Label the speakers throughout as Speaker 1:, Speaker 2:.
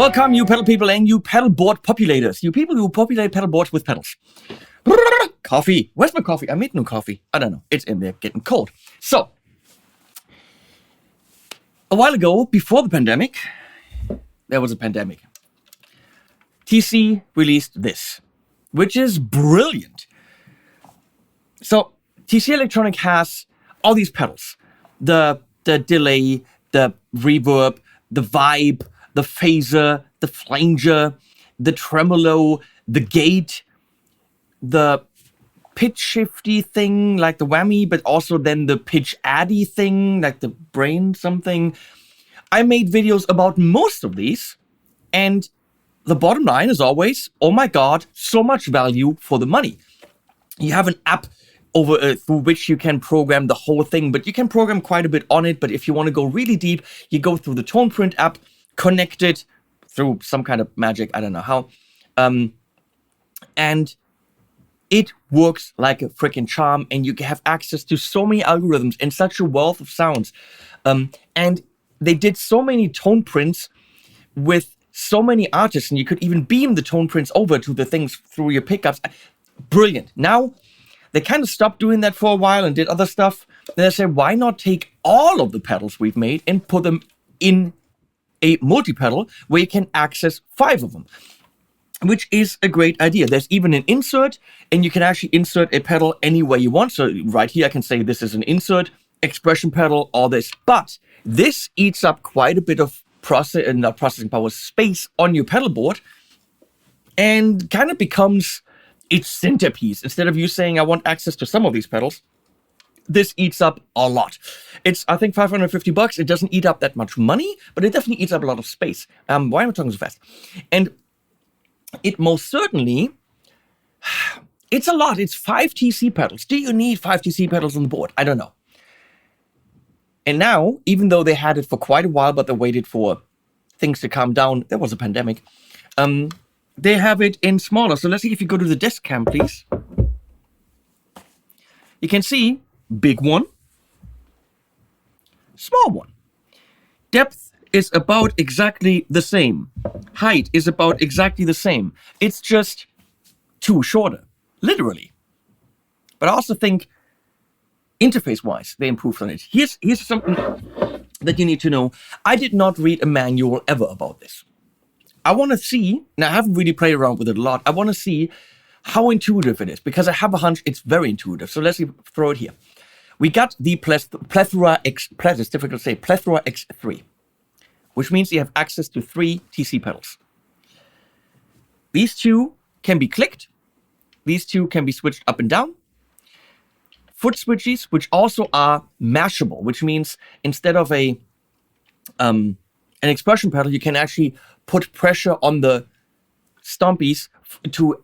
Speaker 1: Welcome, you pedal people and you pedalboard populators. You people who populate pedalboards with pedals. Coffee. Where's my coffee? I made no coffee. I don't know. It's in there getting cold. So, a while ago, before the pandemic, there was a pandemic. TC released this, which is brilliant. So, TC Electronic has all these pedals. The delay, the reverb, the vibe, the phaser, the flanger, the tremolo, the gate, the pitch shifty thing like the whammy, but also then the pitch addy thing like the brain something. I made videos about most of these, and the bottom line is always, oh my god, so much value for the money. You have an app over through which you can program the whole thing, but you can program quite a bit on it. But if you want to go really deep, you go through the Toneprint app, connected through some kind of magic, I don't know how, and it works like a freaking charm, and you have access to so many algorithms and such a wealth of sounds, and they did so many tone prints with so many artists, and you could even beam the tone prints over to the things through your pickups. Brilliant. Now they kind of stopped doing that for a while and did other stuff. Then they said, why not take all of the pedals we've made and put them in a multi-pedal where you can access 5 of them, which is a great idea. There's even an insert, and you can actually insert a pedal any way you want. So right here, I can say this is an insert, expression pedal, all this. But this eats up quite a bit of processing power space on your pedal board, and kind of becomes its centerpiece. Instead of you saying, I want access to some of these pedals, this eats up a lot. It's, I think, $550. It doesn't eat up that much money, but it definitely eats up a lot of space. Why am I talking so fast? And it most certainly, it's a lot. It's 5 TC pedals. Do you need 5 TC pedals on the board? I don't know. And now, even though they had it for quite a while, but they waited for things to calm down, there was a pandemic, they have it in smaller. So let's see if you go to the desk cam, please. You can see big one, small one. Depth is about exactly the same. Height is about exactly the same. It's just 2 shorter, literally. But I also think interface-wise, they improved on it. Here's something that you need to know. I did not read a manual ever about this. I want to see, and I haven't really played around with it a lot, I want to see how intuitive it is, because I have a hunch it's very intuitive. So let's throw it here. We got the Plethora X3, which means you have access to 3 TC pedals. These 2 can be clicked. These 2 can be switched up and down. Foot switches, which also are mashable, which means instead of an expression pedal, you can actually put pressure on the stompies to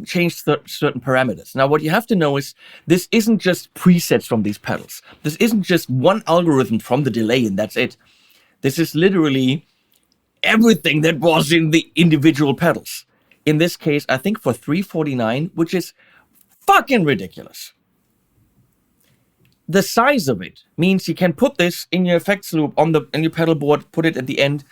Speaker 1: change certain parameters. Now, what you have to know is this isn't just presets from these pedals. This isn't just one algorithm from the delay and that's it. This is literally everything that was in the individual pedals. In this case, I think for $349, which is fucking ridiculous. The size of it means you can put this in your effects loop on your pedal board, put it at the end,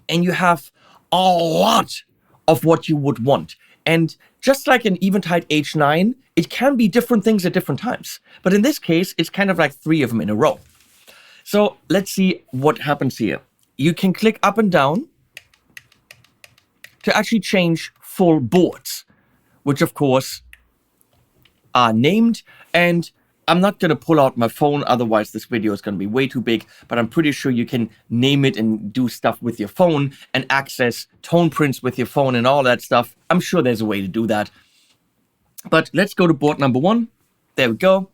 Speaker 1: and you have a lot of what you would want. And just like an Eventide H9, it can be different things at different times. But in this case, it's kind of like 3 of them in a row. So let's see what happens here. You can click up and down to actually change full boards, which of course are named. And I'm not going to pull out my phone, otherwise this video is going to be way too big, but I'm pretty sure you can name it and do stuff with your phone and access tone prints with your phone and all that stuff. I'm sure there's a way to do that. But let's go to board number 1. There we go.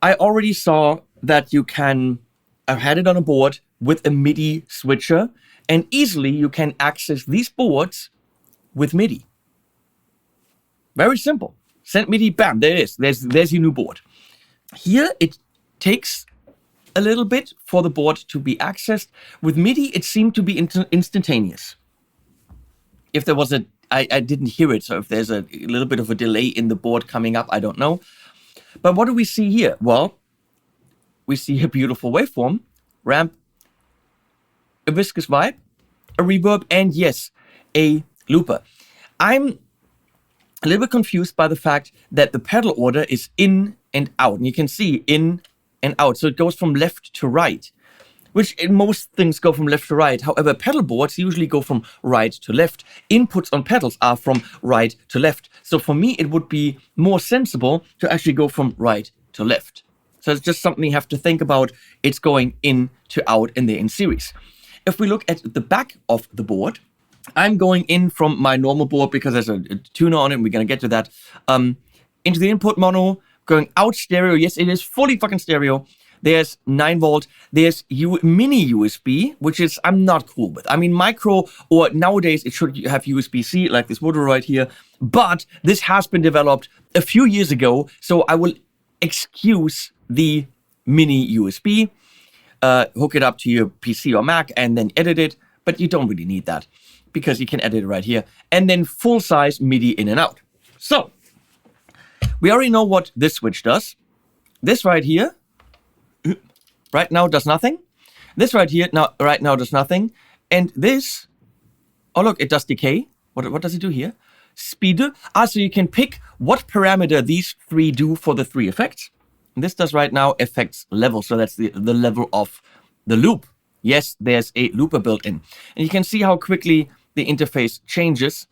Speaker 1: I already saw that you can, I've had it on a board with a MIDI switcher, and easily you can access these boards with MIDI. Very simple. Send MIDI, bam, there it is. There's your new board. Here, it takes a little bit for the board to be accessed. With MIDI, it seemed to be instantaneous. If there was I didn't hear it, so if there's a little bit of a delay in the board coming up, I don't know. But what do we see here? Well, we see a beautiful waveform, ramp, a viscous vibe, a reverb, and yes, a looper. I'm a little bit confused by the fact that the pedal order is in and out. And you can see in and out. So it goes from left to right, which in most things go from left to right. However, pedal boards usually go from right to left. Inputs on pedals are from right to left. So for me, it would be more sensible to actually go from right to left. So it's just something you have to think about. It's going in to out and they're in series. If we look at the back of the board, I'm going in from my normal board because there's a tuner on it, and we're going to get to that, into the input mono, going out stereo. Yes, it is fully fucking stereo. There's 9 volt. There's mini USB, which is I'm not cool with. I mean, micro, or nowadays it should have USB-C, like this motor right here. But this has been developed a few years ago, so I will excuse the mini USB. Hook it up to your PC or Mac and then edit it. But you don't really need that because you can edit it right here. And then full-size MIDI in and out. So, we already know what this switch does. This right here, right now does nothing. This right here, right now does nothing. And this, oh look, it does decay. What does it do here? Speed. So you can pick what parameter these 3 do for the 3 effects. And this does right now effects level. So that's the level of the loop. Yes, there's a looper built in. And you can see how quickly the interface changes.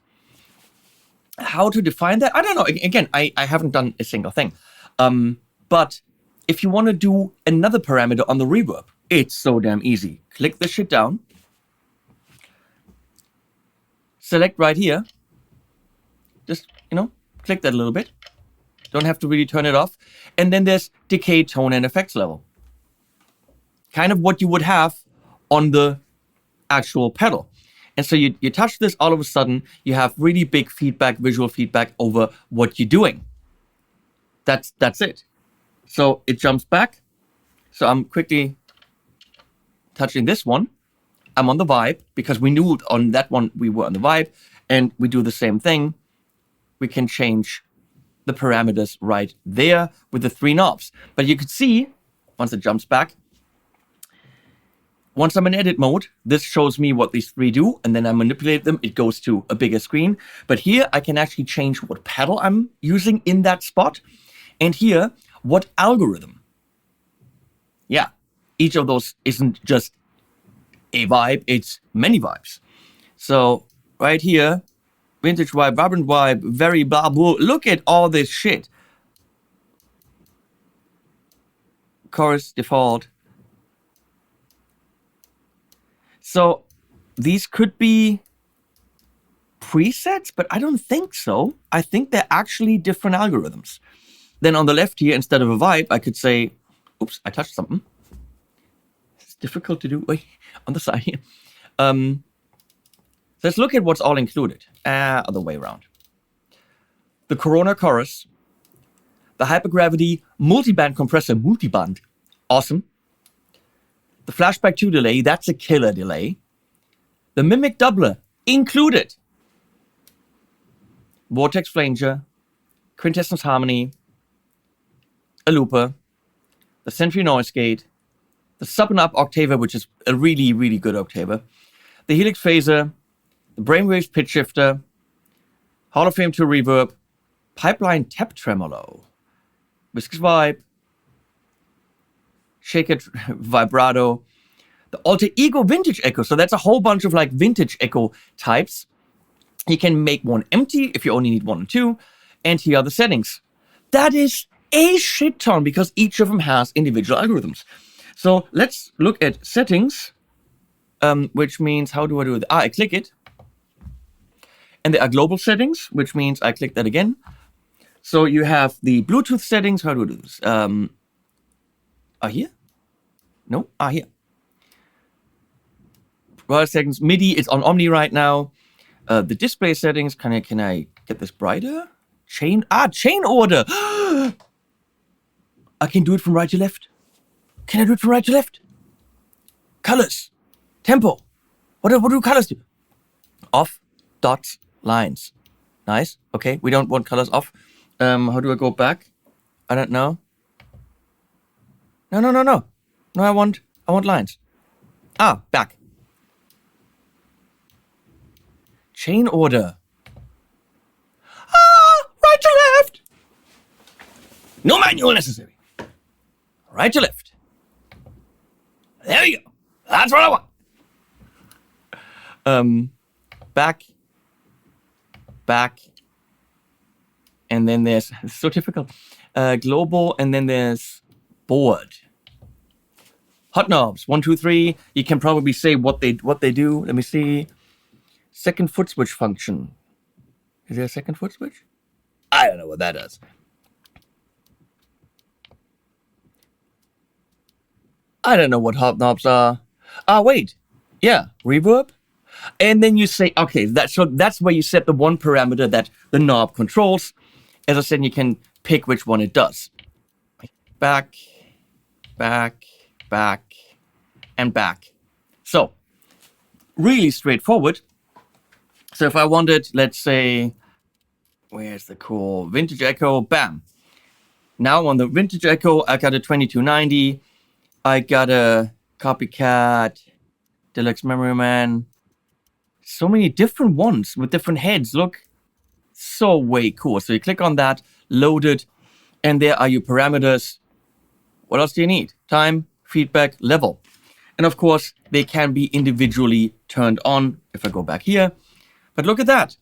Speaker 1: How to define that? I don't know. Again, I haven't done a single thing. But if you want to do another parameter on the reverb, it's so damn easy. Click this shit down. Select right here. Just, click that a little bit. Don't have to really turn it off. And then there's decay, tone, and effects level. Kind of what you would have on the actual pedal. And so you touch this, all of a sudden, you have really big feedback, visual feedback over what you're doing. That's it. So it jumps back. So I'm quickly touching this one. I'm on the vibe because we knew on that one we were on the vibe. And we do the same thing. We can change the parameters right there with the 3 knobs. But you could see, once it jumps back, once I'm in edit mode, this shows me what these 3 do, and then I manipulate them. It goes to a bigger screen. But here I can actually change what pedal I'm using in that spot. And here, what algorithm. Yeah, each of those isn't just a vibe, it's many vibes. So right here, vintage vibe, vibrant vibe, very blah blah. Look at all this shit. Chorus, default. So these could be presets, but I don't think so. I think they're actually different algorithms. Then on the left here, instead of a vibe, I could say, oops, I touched something. It's difficult to do. Wait, on the side here. Let's look at what's all included. Other way around. The Corona chorus. The hypergravity multiband compressor, multiband. Awesome. The flashback 2 delay, that's a killer delay. The mimic doubler, included. Vortex flanger, quintessence harmony, a looper, the Sentry noise gate, the sub and up octaver, which is a really, really good octaver, the helix phaser, the brainwaves pitch shifter, Hall of Fame 2 reverb, pipeline tap tremolo, viscous vibe, shaker vibrato, the alter ego vintage echo. So that's a whole bunch of like vintage echo types. You can make one empty if you only need 1 and 2. And here are the settings. That is a shit ton because each of them has individual algorithms. So let's look at settings, which means, how do I do it? I click it. And there are global settings, which means I click that again. So you have the Bluetooth settings. How do I do this? Here? No? Here. Well, settings. MIDI is on Omni right now. The display settings. Can I get this brighter? Chain order. I can do it from right to left. Can I do it from right to left? Colors. Tempo. What do colors do? Off. Dots. Lines. Nice. Okay. We don't want colors off. How do I go back? I don't know. No. No, I want lines. Back. Chain order. Right to left. No manual necessary. Right to left. There we go. That's what I want. Back. And then there's, it's so difficult. Global, and then there's board. Hot knobs, 1, 2, 3. You can probably say what they do. Let me see. Second foot switch function. Is there a second foot switch? I don't know what that does. I don't know what hot knobs are. Wait. Yeah, reverb. And then you say, okay, that's where you set the one parameter that the knob controls. As I said, you can pick which one it does. Back, and back. So, really straightforward. So if I wanted, let's say, where's the cool vintage echo? Bam. Now on the vintage echo, I got a 2290. I got a copycat, deluxe memory man. So many different ones with different heads. Look, so way cool. So you click on that, load it, and there are your parameters. What else do you need? Time, feedback, level. And of course, they can be individually turned on if I go back here. But look at that.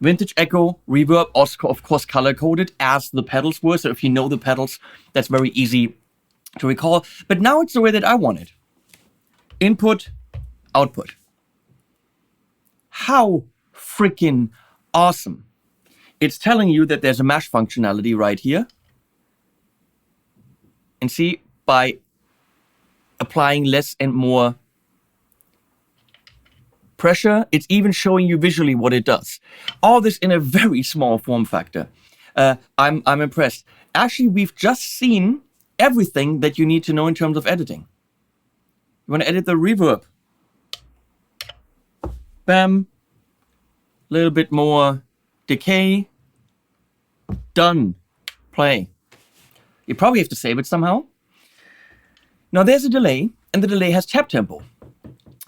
Speaker 1: Vintage echo, reverb, also of course color-coded as the pedals were. So if you know the pedals, that's very easy to recall. But now it's the way that I want it. Input, output. How freaking awesome. It's telling you that there's a mesh functionality right here. And see, by applying less and more pressure, it's even showing you visually what it does. All this in a very small form factor. I'm impressed. Actually, we've just seen everything that you need to know in terms of editing. You want to edit the reverb. Bam. A little bit more decay. Done. Play. You probably have to save it somehow. Now there's a delay, and the delay has tap tempo.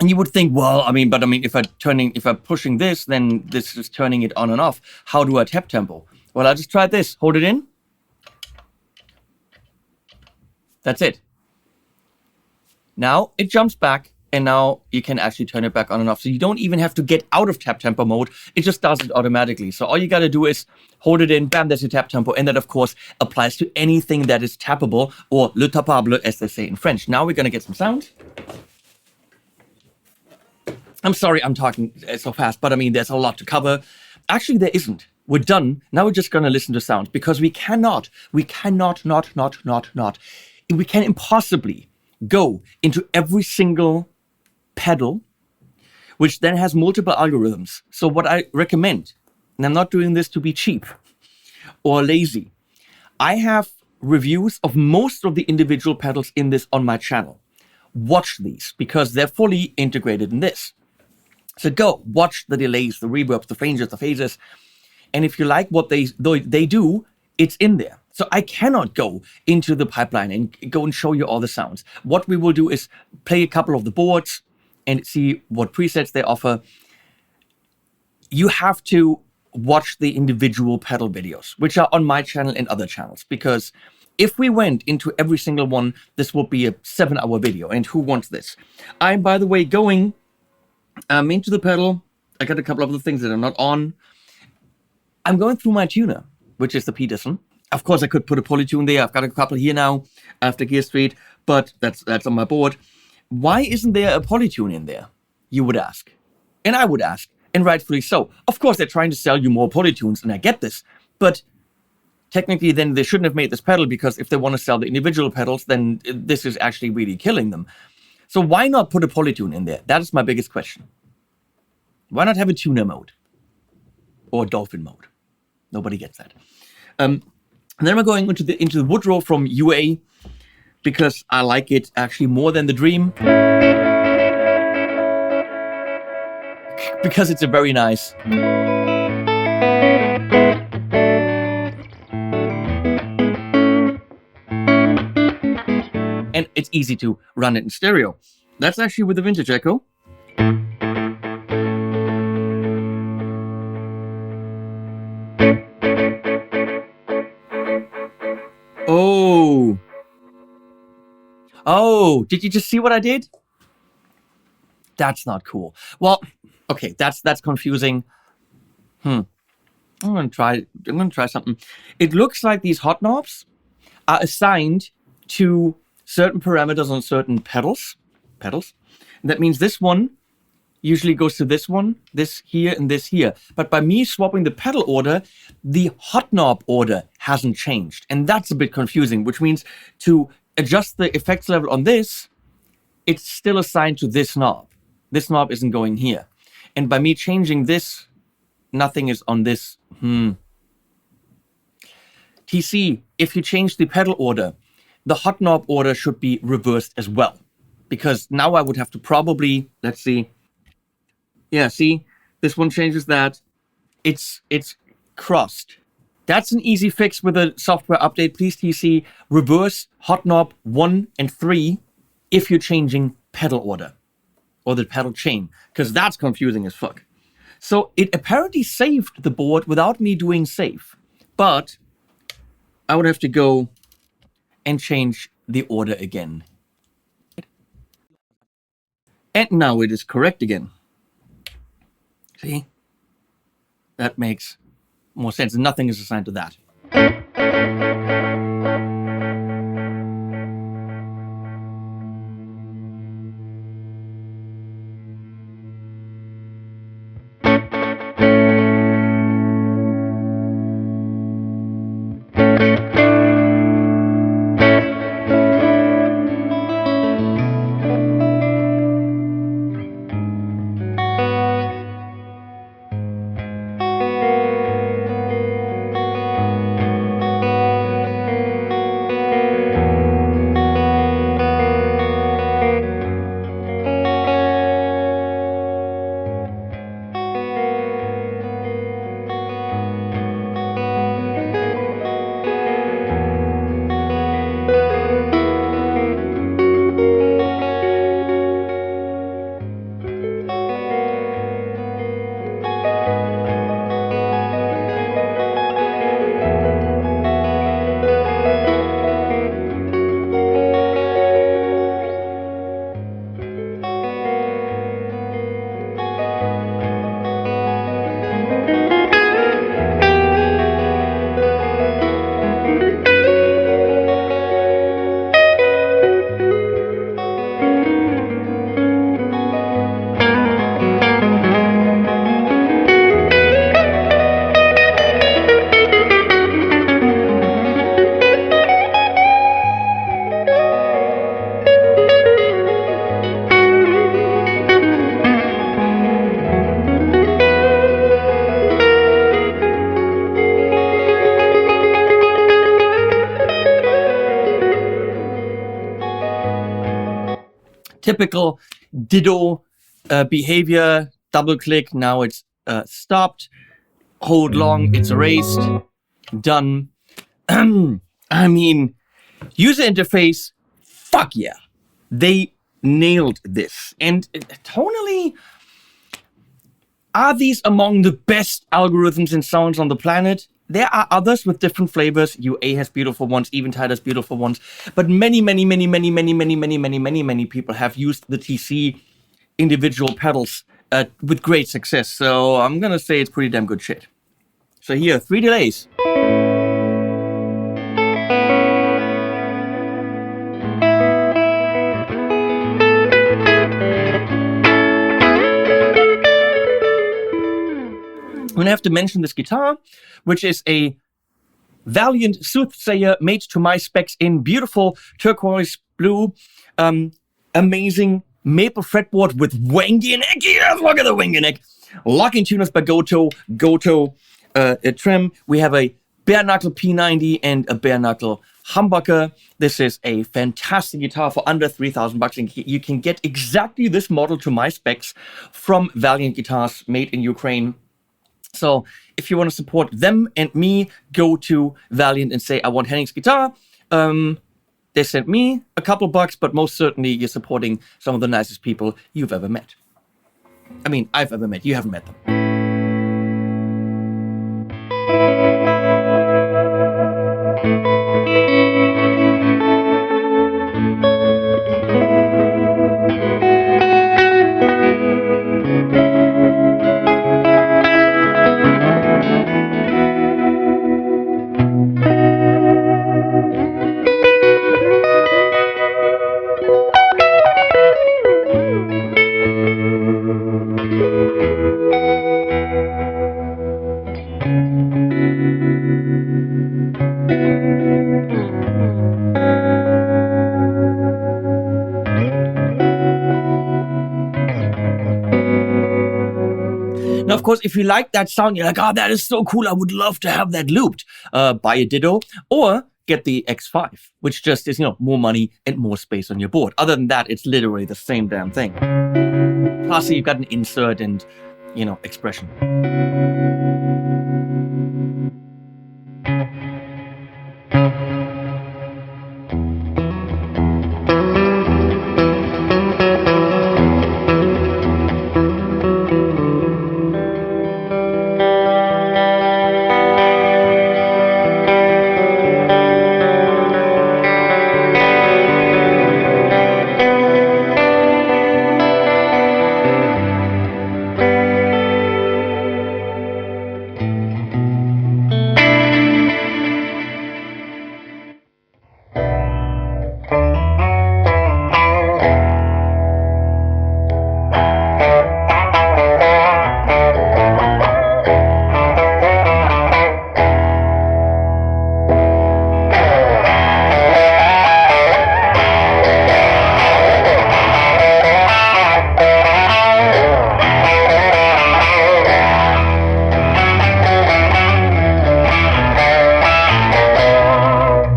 Speaker 1: And you would think, well, if I'm pushing this, then this is turning it on and off. How do I tap tempo? Well, I just tried this. Hold it in. That's it. Now it jumps back, and now you can actually turn it back on and off. So you don't even have to get out of tap tempo mode. It just does it automatically. So all you got to do is hold it in, bam, there's your tap tempo. And that, of course, applies to anything that is tappable, or le tapable, as they say in French. Now we're going to get some sound. I'm sorry I'm talking so fast, but there's a lot to cover. Actually, there isn't. We're done. Now we're just going to listen to sound, because we can impossibly go into every single pedal, which then has multiple algorithms. So what I recommend, and I'm not doing this to be cheap or lazy, I have reviews of most of the individual pedals in this on my channel. Watch these, because they're fully integrated in this. So go watch the delays, the reverbs, the flanges, the phases. And if you like what they do, it's in there. So I cannot go into the pipeline and go and show you all the sounds. What we will do is play a couple of the boards and see what presets they offer. You have to watch the individual pedal videos, which are on my channel and other channels, because if we went into every single one, this would be a 7-hour video, and who wants this? I'm, by the way, going into the pedal. I got a couple of other things that are not on. I'm going through my tuner, which is the Peterson. Of course, I could put a polytune there. I've got a couple here now after Gear Street, but that's on my board. Why isn't there a polytune in there? You would ask. And I would ask, and rightfully so. Of course, they're trying to sell you more polytunes, and I get this, but technically then they shouldn't have made this pedal, because if they want to sell the individual pedals, then this is actually really killing them. So why not put a polytune in there? That is my biggest question. Why not have a tuner mode? Or dolphin mode? Nobody gets that. And then we're going into the Woodrow from UA, because I like it actually more than the Dream. Because it's a very nice... and it's easy to run it in stereo. That's actually with the Vintage Echo. Oh. Oh, did you just see what I did? That's not cool. Well, okay, that's confusing. I'm gonna try something. It looks like these hot knobs are assigned to certain parameters on certain pedals. That means this one usually goes to this one, this here, and this here. But by me swapping the pedal order, the hot knob order hasn't changed. And that's a bit confusing, which means to adjust the effects level on this, it's still assigned to this knob. This knob isn't going here. And by me changing this, nothing is on this. TC, if you change the pedal order, the hot knob order should be reversed as well. Because now I would have to probably, let's see. Yeah, see, this one changes that. It's crossed. That's an easy fix with a software update. Please, TC, reverse hot knob 1 and 3 if you're changing pedal order or the pedal chain, because that's confusing as fuck. So it apparently saved the board without me doing save, but I would have to go and change the order again. And now it is correct again. See? That makes more sense. Nothing is assigned to that. Typical ditto behavior, double click, now it's stopped, hold long, it's erased, done. I mean, user interface, fuck yeah. They nailed this. And tonally, are these among the best algorithms and sounds on the planet? There are others with different flavors. UA has beautiful ones, Eventide has beautiful ones. But many people have used the TC individual pedals with great success. So I'm gonna say it's pretty damn good shit. So here, 3 delays. I'm gonna have to mention this guitar, which is a Valiant Soothsayer made to my specs in beautiful turquoise blue, amazing maple fretboard with wangy neck. Yes, look at the wangy neck. Locking tuners by Goto trim. We have a bare knuckle P90 and a bare knuckle humbucker. This is a fantastic guitar for under $3,000, and you can get exactly this model to my specs from Valiant Guitars made in Ukraine. So if you want to support them and me, go to Valiant and say, I want Henning's guitar. They sent me a couple bucks, but most certainly you're supporting some of the nicest people you've ever met. I mean, I've ever met. You haven't met them. course, if you like that sound, you're like, oh, that is so cool. I would love to have that looped. Buy a Ditto or get the X5, which just is, more money and more space on your board. Other than that, it's literally the same damn thing. Plus, you've got an insert and, expression.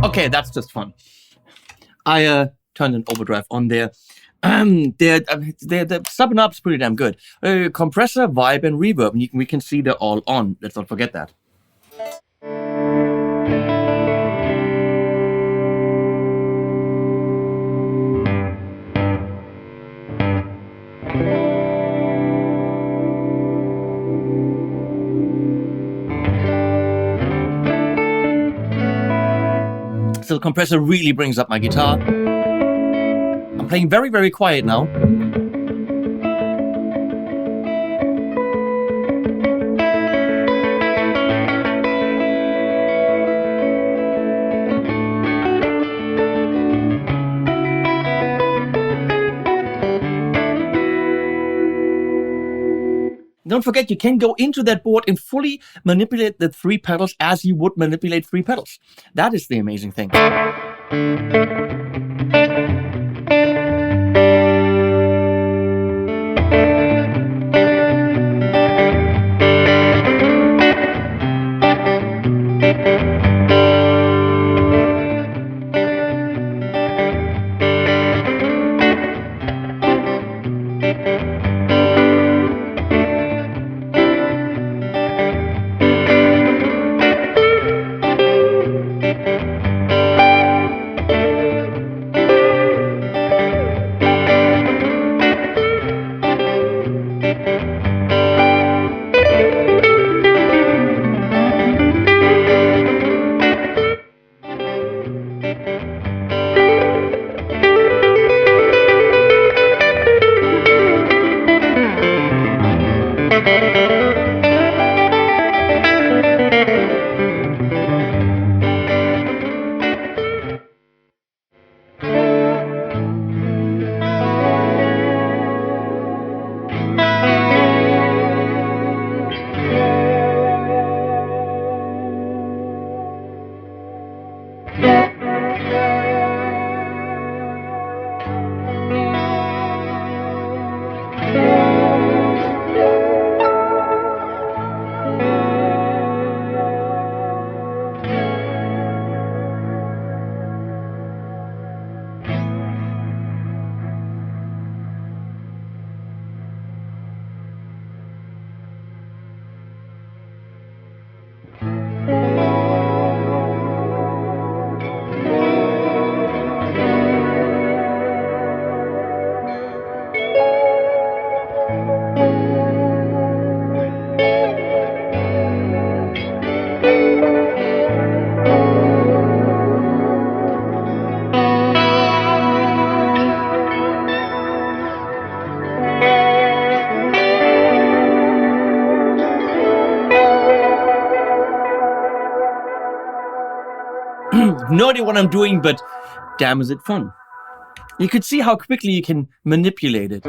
Speaker 1: Okay, that's just fun. I turned an overdrive on there. The sub and up's pretty damn good. Compressor, vibe, and reverb. And we can see they're all on. Let's not forget that. So the compressor really brings up my guitar. I'm playing very, very quiet now. Don't forget, you can go into that board and fully manipulate the 3 pedals as you would manipulate 3 pedals. That is the amazing thing. No idea what I'm doing, but damn is it fun. You could see how quickly you can manipulate it.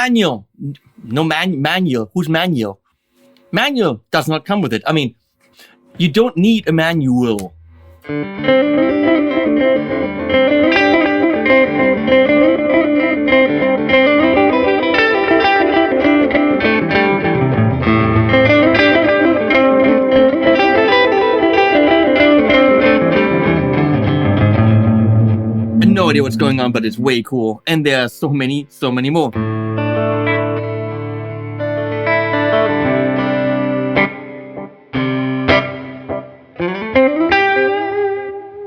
Speaker 1: manual. No manual. Who's manual? Manual does not come with it. I mean, you don't need a manual. No idea what's going on, but it's way cool. And there are so many more.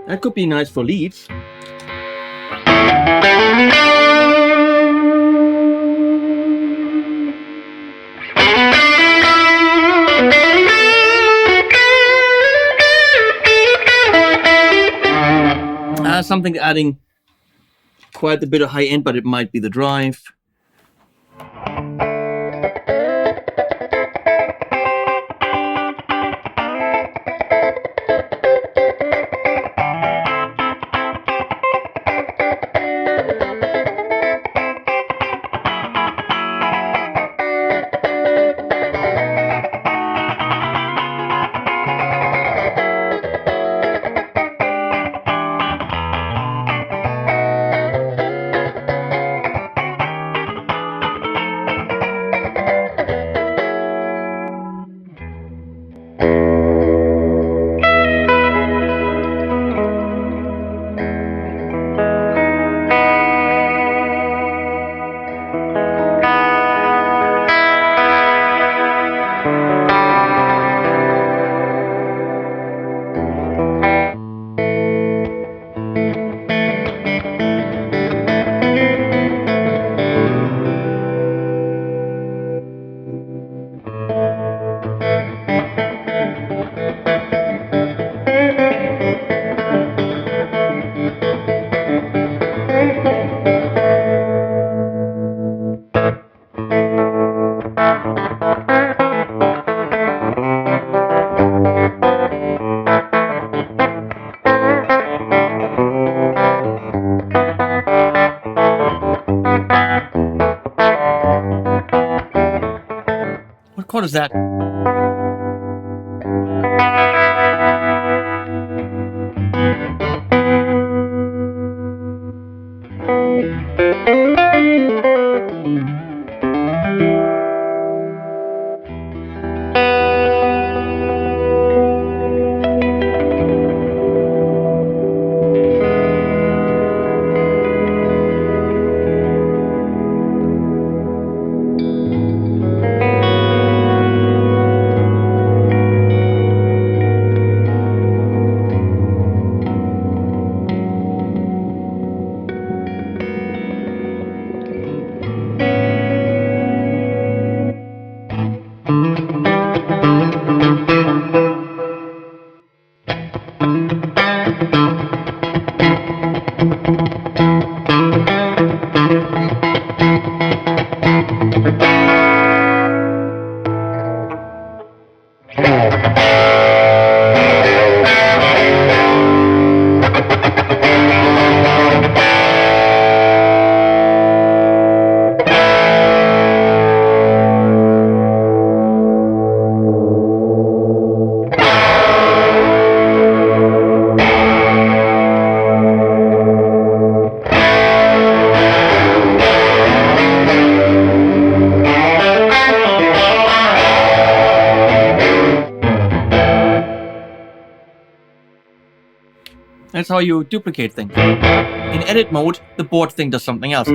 Speaker 1: That could be nice for leads. Something adding quite a bit of high end, but it might be the drive. What chord is that? That's how you duplicate things. In edit mode, the board thing does something else.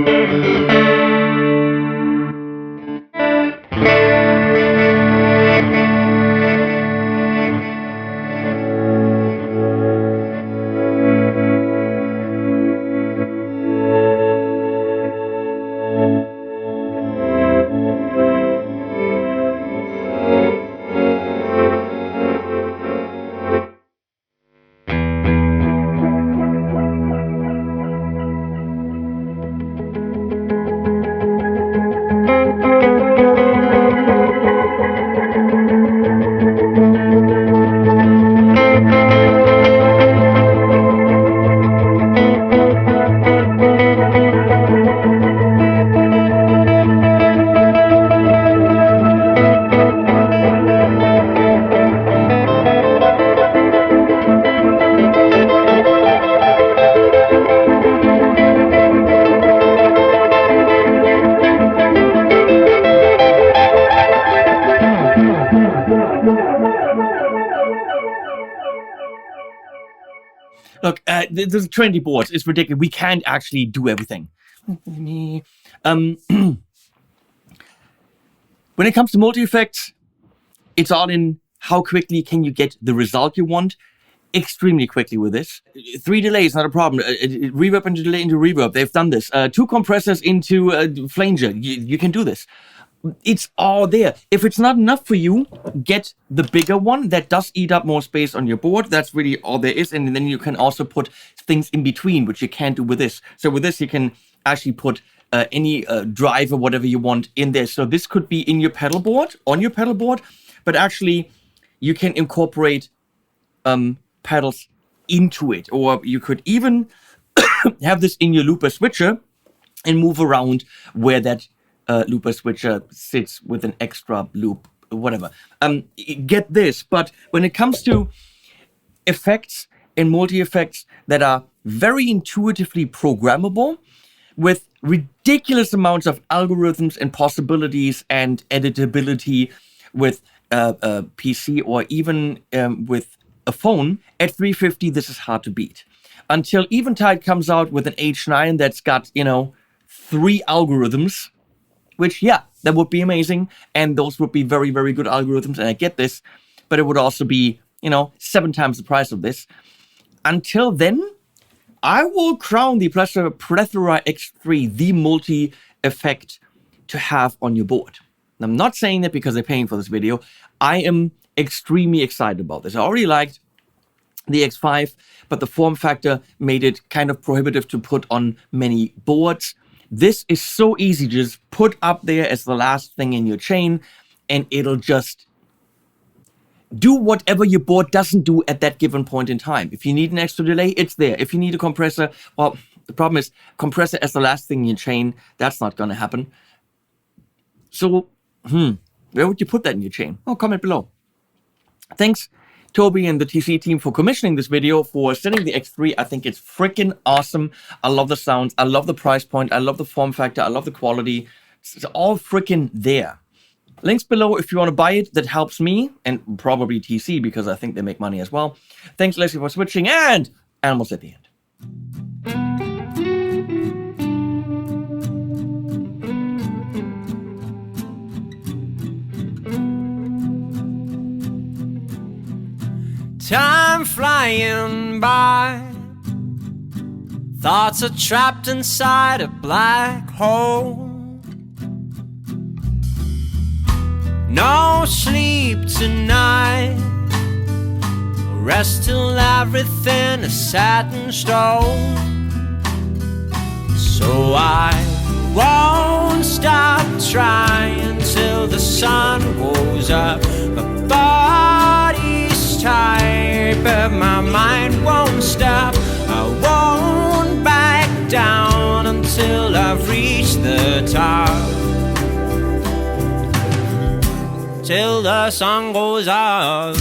Speaker 1: Look, there's 20 boards. It's ridiculous. We can't actually do everything. When it comes to multi-effects, it's all in how quickly can you get the result you want. Extremely quickly with this. 3 delays, not a problem. Reverb into delay into reverb. They've done this. 2 compressors into flanger. You can do this. It's all there. If it's not enough for you, get the bigger one that does eat up more space on your board. That's really all there is. And then you can also put things in between, which you can't do with this. So with this, you can actually put any drive or whatever you want in there. So this could be in your pedal board, on your pedal board, but actually you can incorporate pedals into it, or you could even have this in your looper switcher and move around where that looper switcher sits with an extra loop, whatever. Get this, but when it comes to effects and multi-effects that are very intuitively programmable with ridiculous amounts of algorithms and possibilities and editability with PC or even with a phone, at 350, this is hard to beat. Until Eventide comes out with an H9 that's got, 3 algorithms, which, yeah, that would be amazing. And those would be very, very good algorithms. And I get this, but it would also be, 7 times the price of this. Until then, I will crown the Plethora X3 the multi-effect to have on your board. And I'm not saying that because they're paying for this video. I am extremely excited about this. I already liked the X5, but the form factor made it kind of prohibitive to put on many boards. This is so easy to just put up there as the last thing in your chain, and it'll just do whatever your board doesn't do at that given point in time. If you need an extra delay, it's there. If you need a compressor, well, the problem is compressor as the last thing in your chain, that's not going to happen. So, where would you put that in your chain? Oh, comment below. Thanks, Toby and the TC team for commissioning this video, for sending the X3. I think it's freaking awesome. I love the sounds. I love the price point. I love the form factor. I love the quality. It's all freaking there. Links below if you want to buy it. That helps me and probably TC because I think they make money as well. Thanks, Leslie, for switching, and almost at the end.
Speaker 2: Time flying by, thoughts are trapped inside a black hole. No sleep tonight, rest till everything is set in stone. So I won't stop trying till the sun goes up. My body's tired, but my mind won't stop. I won't back down until I've reached the top. Till the sun goes up.